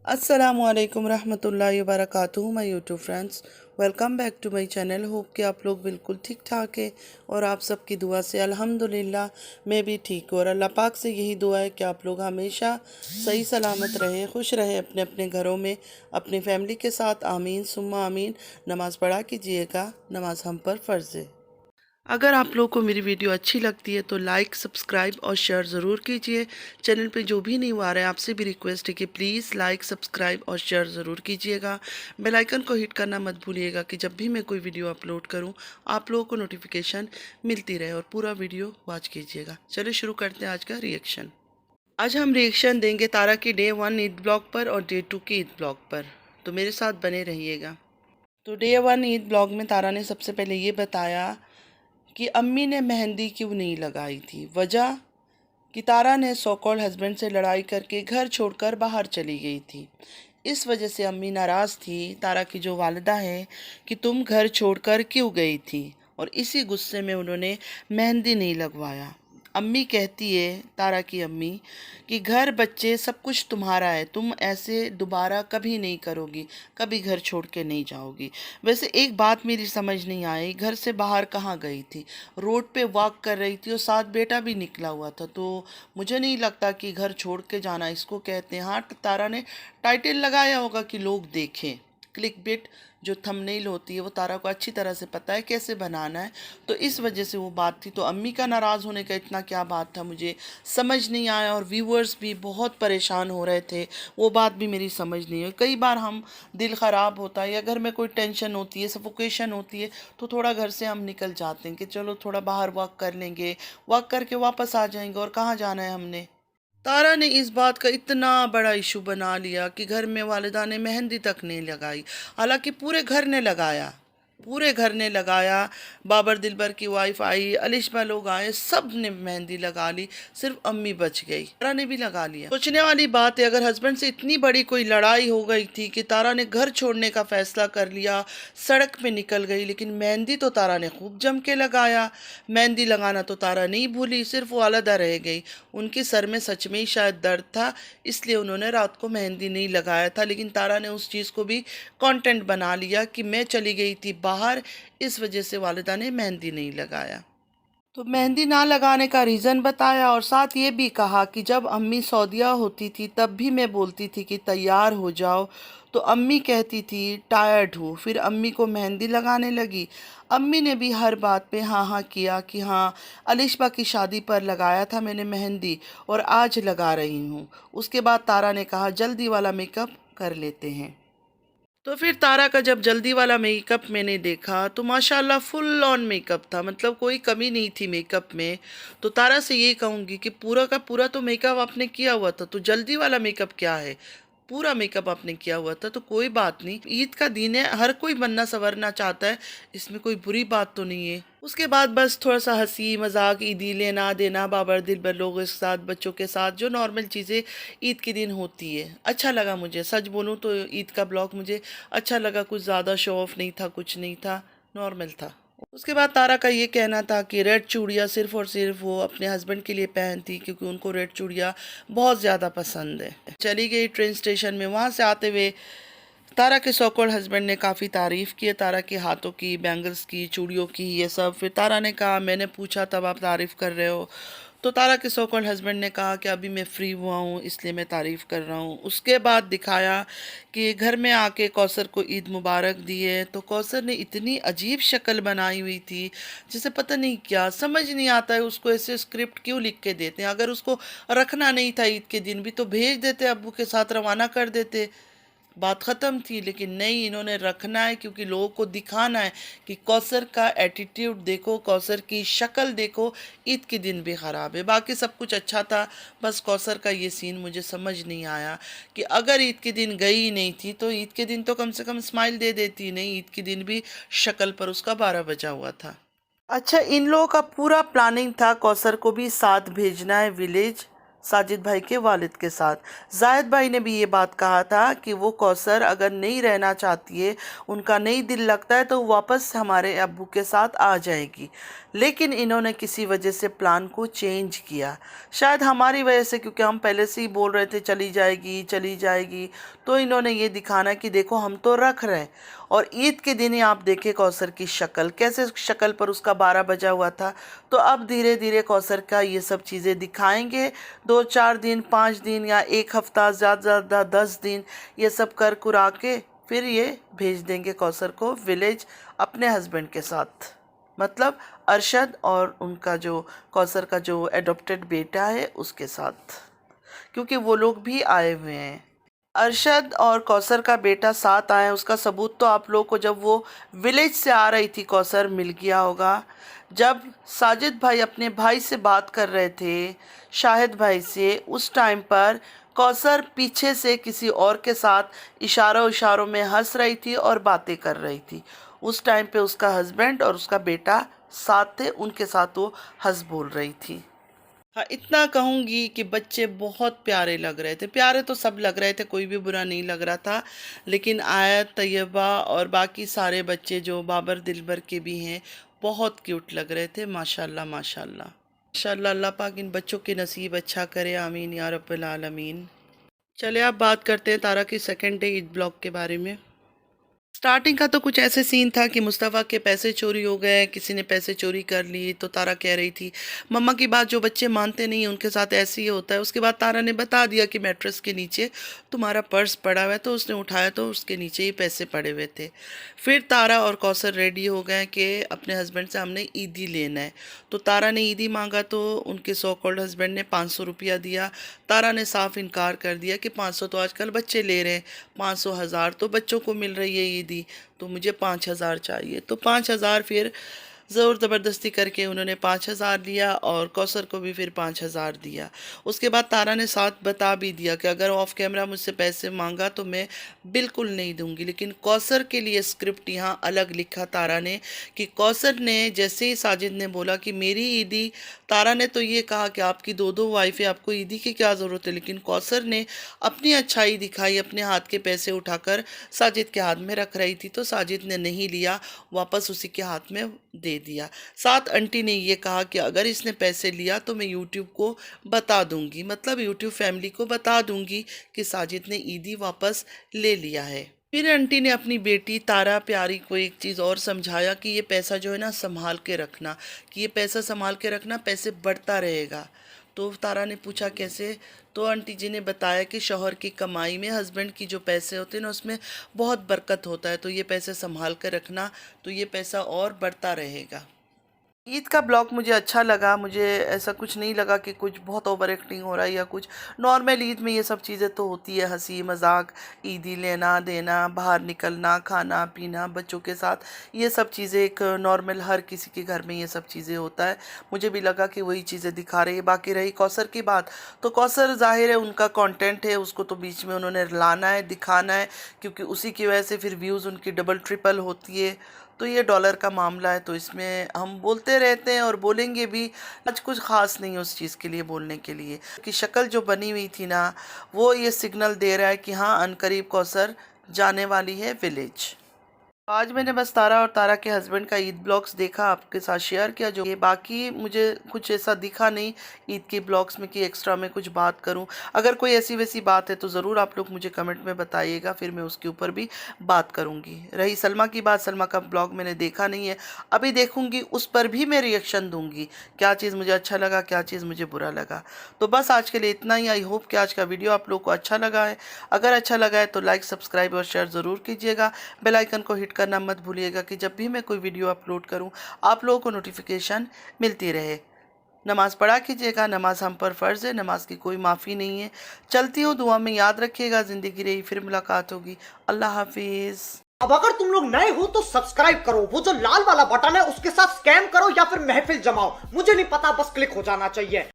अस्सलामुअलैकुम रहमतुल्लाहि वबरकातुहू my YouTube friends, welcome back to my channel. Hope कि आप लोग बिल्कुल ठीक ठाक है और आप सबकी दुआ से अल्हम्दुलिल्लाह मैं भी ठीक हूँ। और अल्लाह पाक से यही दुआ है कि आप लोग हमेशा सही सलामत रहे, खुश रहे अपने अपने घरों में अपनी फैमिली के साथ। आमीन सुम्मा आमीन। नमाज़ पढ़ा कीजिएगा, नमाज हम पर फ़र्ज़ है। अगर आप लोगों को मेरी वीडियो अच्छी लगती है तो लाइक, सब्सक्राइब और शेयर ज़रूर कीजिए। चैनल पे जो भी न्यू आ रहा है आपसे भी रिक्वेस्ट है कि प्लीज़ लाइक, सब्सक्राइब और शेयर ज़रूर कीजिएगा। बेल आइकन को हिट करना मत भूलिएगा कि जब भी मैं कोई वीडियो अपलोड करूं आप लोगों को नोटिफिकेशन मिलती रहे। और पूरा वीडियो वॉच कीजिएगा। चलिए शुरू करते हैं आज का रिएक्शन। आज हम रिएक्शन देंगे तारा की डे 1 ईद ब्लॉग पर और डे 2 की ईद ब्लॉग पर, तो मेरे साथ बने रहिएगा। तो डे 1 ईद ब्लॉग में तारा ने सबसे पहले ये बताया कि अम्मी ने मेहंदी क्यों नहीं लगाई थी। वजह कि तारा ने सो कॉल्ड हस्बैंड से लड़ाई करके घर छोड़कर बाहर चली गई थी। इस वजह से अम्मी नाराज़ थी, तारा की जो वालिदा है, कि तुम घर छोड़कर क्यों गई थी। और इसी गुस्से में उन्होंने मेहंदी नहीं लगवाया। अम्मी कहती है, तारा की अम्मी, कि घर बच्चे सब कुछ तुम्हारा है, तुम ऐसे दोबारा कभी नहीं करोगी, कभी घर छोड़ के नहीं जाओगी। वैसे एक बात मेरी समझ नहीं आई, घर से बाहर कहाँ गई थी, रोड पे वॉक कर रही थी और साथ बेटा भी निकला हुआ था, तो मुझे नहीं लगता कि घर छोड़ के जाना इसको कहते हैं। हाँ, तारा ने टाइटल लगाया होगा कि लोग देखें, क्लिक बिट जो थंबनेल होती है वो तारा को अच्छी तरह से पता है कैसे बनाना है, तो इस वजह से वो बात थी। तो अम्मी का नाराज़ होने का इतना क्या बात था, मुझे समझ नहीं आया। और व्यूअर्स भी बहुत परेशान हो रहे थे, वो बात भी मेरी समझ नहीं आई। कई बार हम दिल ख़राब होता है या घर में कोई टेंशन होती है, सफोकेशन होती है, तो थोड़ा घर से हम निकल जाते हैं कि चलो थोड़ा बाहर वॉक कर लेंगे, वॉक करके वापस आ जाएंगे। और कहाँ जाना है हमने। तारा ने इस बात का इतना बड़ा इशू बना लिया कि घर में वालिदा ने मेहंदी तक नहीं लगाई, हालांकि पूरे घर ने लगाया, पूरे घर ने लगाया। बाबर दिलबर की वाइफ आई, अलिशबा लोग आए, सब ने मेहंदी लगा ली, सिर्फ अम्मी बच गई। तारा ने भी लगा लिया। सोचने वाली बात है, अगर हस्बैंड से इतनी बड़ी कोई लड़ाई हो गई थी कि तारा ने घर छोड़ने का फैसला कर लिया, सड़क पे निकल गई, लेकिन मेहंदी तो तारा ने खूब जम के लगाया। मेहंदी लगाना तो तारा नहीं भूली, सिर्फ वो अलग रह गई। उनके सर में सच में ही शायद दर्द था, इसलिए उन्होंने रात को मेहंदी नहीं लगाया था। लेकिन तारा ने उस चीज़ को भी कंटेंट बना लिया कि मैं चली गई थी बाहर, इस वजह से वालिदा ने मेहंदी नहीं लगाया। तो मेहंदी ना लगाने का रीज़न बताया और साथ ये भी कहा कि जब अम्मी सऊदीया होती थी तब भी मैं बोलती थी कि तैयार हो जाओ, तो अम्मी कहती थी टायर्ड हूँ, फिर अम्मी को मेहंदी लगाने लगी। अम्मी ने भी हर बात पे हाँ हाँ किया कि हाँ, अलिशबा की शादी पर लगाया था मैंने मेहंदी और आज लगा रही हूँ। उसके बाद तारा ने कहा जल्दी वाला मेकअप कर लेते हैं। तो फिर तारा का जब जल्दी वाला मेकअप मैंने देखा तो माशाल्लाह फुल ऑन मेकअप था, मतलब कोई कमी नहीं थी मेकअप में। तो तारा से ये कहूँगी कि पूरा का पूरा तो मेकअप आपने किया हुआ था, तो जल्दी वाला मेकअप क्या है। पूरा मेकअप आपने किया हुआ था, तो कोई बात नहीं, ईद का दिन है, हर कोई बनना संवरना चाहता है, इसमें कोई बुरी बात तो नहीं है। उसके बाद बस थोड़ा सा हंसी मजाक, ईदी लेना देना बाबर दिलबर लोगों के साथ, बच्चों के साथ, जो नॉर्मल चीज़ें ईद के दिन होती है। अच्छा लगा मुझे, सच बोलूँ तो ईद का ब्लॉग मुझे अच्छा लगा। कुछ ज़्यादा शो ऑफ नहीं था, कुछ नहीं था, नॉर्मल था। उसके बाद तारा का ये कहना था कि रेड चूड़ियाँ सिर्फ़ और सिर्फ वो अपने हस्बैंड के लिए पहनती क्योंकि उनको रेड चूड़ियाँ बहुत ज़्यादा पसंद है। चली गई ट्रेन स्टेशन में, वहाँ से आते हुए तारा के सो-कॉल्ड हस्बैंड ने काफ़ी तारीफ़ की है तारा के हाथों की, बैंगल्स की, चूड़ियों की, ये सब। फिर तारा ने कहा मैंने पूछा तब आप तारीफ़ कर रहे हो। तो तारा के सो-कॉल्ड हस्बैंड ने कहा कि अभी मैं फ्री हुआ हूँ इसलिए मैं तारीफ़ कर रहा हूँ। उसके बाद दिखाया कि घर में आके कौसर को ईद मुबारक दी है, तो कौसर ने इतनी अजीब शक्ल बनाई हुई थी, जिसे पता नहीं क्या समझ नहीं आता है उसको ऐसे स्क्रिप्ट क्यों लिख के देते हैं। अगर उसको रखना नहीं था ईद के दिन भी तो भेज देते, अब्बू के साथ रवाना कर देते, बात ख़त्म थी। लेकिन नहीं, इन्होंने रखना है क्योंकि लोगों को दिखाना है कि कौसर का एटीट्यूड देखो, कौसर की शक्ल देखो, ईद के दिन भी ख़राब है। बाकी सब कुछ अच्छा था, बस कौसर का ये सीन मुझे समझ नहीं आया कि अगर ईद के दिन गई ही नहीं थी तो ईद के दिन तो कम से कम स्माइल दे देती। नहीं, ईद के दिन भी शक्ल पर उसका 12 बजा हुआ था। अच्छा, इन लोगों का पूरा प्लानिंग था कौसर को भी साथ भेजना है विलेज, साजिद भाई के वालिद के साथ। जाहिद भाई ने भी ये बात कहा था कि वो कौसर अगर नहीं रहना चाहती है, उनका नहीं दिल लगता है, तो वापस हमारे अब्बू के साथ आ जाएगी। लेकिन इन्होंने किसी वजह से प्लान को चेंज किया, शायद हमारी वजह से, क्योंकि हम पहले से ही बोल रहे थे चली जाएगी चली जाएगी। तो इन्होंने ये दिखाना कि देखो हम तो रख रहे हैं। और ईद के दिन ही आप देखें कौसर की शक्ल, कैसे शक्ल पर उसका 12 बजा हुआ था। तो अब धीरे धीरे कौसर का ये सब चीज़ें दिखाएंगे, 2-4 दिन, 5 दिन या 1 हफ्ता, ज़्यादा ज़्यादा 10 दिन, ये सब कर कुरा के फिर ये भेज देंगे कौसर को विलेज अपने हस्बैंड के साथ, मतलब अरशद और उनका जो कौसर का जो एडॉप्टेड बेटा है उसके साथ, क्योंकि वो लोग भी आए हुए हैं। अरशद और कौसर का बेटा साथ आए, उसका सबूत तो आप लोगों को जब वो विलेज से आ रही थी कौसर मिल गया होगा। जब साजिद भाई अपने भाई से बात कर रहे थे, शाहिद भाई से, उस टाइम पर कौसर पीछे से किसी और के साथ इशारों इशारों में हंस रही थी और बातें कर रही थी। उस टाइम पे उसका हस्बैंड और उसका बेटा साथ थे, उनके साथ वो हंस बोल रही थी। हाँ, इतना कहूँगी कि बच्चे बहुत प्यारे लग रहे थे। प्यारे तो सब लग रहे थे, कोई भी बुरा नहीं लग रहा था। लेकिन आयत, तैयबा और बाकी सारे बच्चे जो बाबर दिलबर के भी हैं, बहुत क्यूट लग रहे थे। माशाल्लाह माशाल्लाह माशाल्लाह। अल्लाह पाक इन बच्चों के नसीब अच्छा करे, आमीन या रब्बिल आलमीन। चले अब बात करते हैं तारा की सेकंड डे ईद ब्लॉग के बारे में। स्टार्टिंग का तो कुछ ऐसे सीन था कि मुस्तफ़ा के पैसे चोरी हो गए, किसी ने पैसे चोरी कर ली। तो तारा कह रही थी मम्मा की बात जो बच्चे मानते नहीं उनके साथ ऐसे ही होता है। उसके बाद तारा ने बता दिया कि मैट्रेस के नीचे तुम्हारा पर्स पड़ा हुआ है, तो उसने उठाया तो उसके नीचे ही पैसे पड़े हुए थे। फिर तारा और कौसर रेडी हो गए कि अपने हस्बैंड से हमने ईदी लेना है। तो तारा ने ईदी मांगा तो उनके सो कॉल्ड हस्बैंड ने 500 रुपया दिया। तारा ने साफ इनकार कर दिया कि 500 तो आजकल बच्चे ले रहे हैं, 500 हज़ार तो बच्चों को मिल रही है ईदी, तो मुझे 5,000 चाहिए। तो 5,000 फिर ज़ोर ज़बरदस्ती करके उन्होंने 5,000 लिया और कौसर को भी फिर 5,000 दिया। उसके बाद तारा ने साथ बता भी दिया कि अगर ऑफ कैमरा मुझसे पैसे मांगा तो मैं बिल्कुल नहीं दूंगी। लेकिन कौसर के लिए स्क्रिप्ट यहाँ अलग लिखा तारा ने कि कौसर ने जैसे ही साजिद ने बोला कि मेरी ईदी, तारा ने तो ये कहा कि आपकी 2 वाइफ है, आपको ईदी की क्या ज़रूरत है। लेकिन कौसर ने अपनी अच्छाई दिखाई, अपने हाथ के पैसे उठाकर साजिद के हाथ में रख रही थी। तो साजिद ने नहीं लिया, वापस उसी के हाथ में दे दिया। साथ आंटी ने ये कहा कि अगर इसने पैसे लिया तो मैं यूट्यूब को बता दूंगी, मतलब यूट्यूब फैमिली को बता दूंगी कि साजिद ने ईदी वापस ले लिया है। फिर आंटी ने अपनी बेटी तारा प्यारी को एक चीज़ और समझाया कि ये पैसा जो है ना संभाल के रखना, कि ये पैसा संभाल के रखना, पैसे बढ़ता रहेगा। तो तारा ने पूछा कैसे, तो आंटी जी ने बताया कि शौहर की कमाई में हस्बैंड की जो पैसे होते हैं ना उसमें बहुत बरकत होता है, तो ये पैसे संभाल कर रखना, तो ये पैसा और बढ़ता रहेगा। ईद का ब्लॉग मुझे अच्छा लगा। मुझे ऐसा कुछ नहीं लगा कि कुछ बहुत ओवर एक्टिंग हो रहा है या कुछ। नॉर्मल ईद में ये सब चीज़ें तो होती है, हंसी मजाक, ईदी लेना देना, बाहर निकलना, खाना पीना बच्चों के साथ, ये सब चीज़ें एक नॉर्मल हर किसी के घर में ये सब चीज़ें होता है। मुझे भी लगा कि वही चीज़ें दिखा रही है। बाकी रही कौसर की बात, तो कौसर जाहिर है उनका कंटेंट है, उसको तो बीच में उन्होंने लाना है, दिखाना है, क्योंकि उसी की वजह से फिर व्यूज़ उनकी डबल ट्रिपल होती है। तो ये डॉलर का मामला है, तो इसमें हम बोलते रहते हैं और बोलेंगे भी। आज कुछ ख़ास नहीं है उस चीज़ के लिए बोलने के लिए, कि शक्ल जो बनी हुई थी ना, वो ये सिग्नल दे रहा है कि हाँ अनकरीब कौसर जाने वाली है विलेज। आज मैंने बस तारा और तारा के हस्बैंड का ईद ब्लॉग्स देखा, आपके साथ शेयर किया। जो ये बाकी मुझे कुछ ऐसा दिखा नहीं ईद के ब्लॉग्स में कि एक्स्ट्रा में कुछ बात करूं। अगर कोई ऐसी वैसी बात है तो ज़रूर आप लोग मुझे कमेंट में बताइएगा, फिर मैं उसके ऊपर भी बात करूंगी। रही सलमा की बात, सलमा का ब्लॉग मैंने देखा नहीं है, अभी देखूंगी, उस पर भी मैं रिएक्शन दूंगी, क्या चीज़ मुझे अच्छा लगा, क्या चीज़ मुझे बुरा लगा। तो बस आज के लिए इतना ही। आई होप कि आज का वीडियो आप लोग को अच्छा लगा है। अगर अच्छा लगा है तो लाइक, सब्सक्राइब और शेयर ज़रूर कीजिएगा। बेल आइकन को हिट करना मत भूलिएगा कि जब भी मैं कोई वीडियो अपलोड करूं आप लोगों को नोटिफिकेशन मिलती रहे। नमाज़ पढ़ा कीजिएगा, नमाज हम पर फ़र्ज़ है, नमाज की कोई माफ़ी नहीं है। चलती हूँ, दुआ में याद रखिएगा। ज़िंदगी रही फिर मुलाकात होगी। अल्लाह हाफिज़। अब अगर तुम लोग नए हो तो सब्सक्राइब करो, वो जो लाल वाला बटन है उसके साथ स्कैम करो या फिर महफिल जमाओ, मुझे नहीं पता, बस क्लिक हो जाना चाहिए।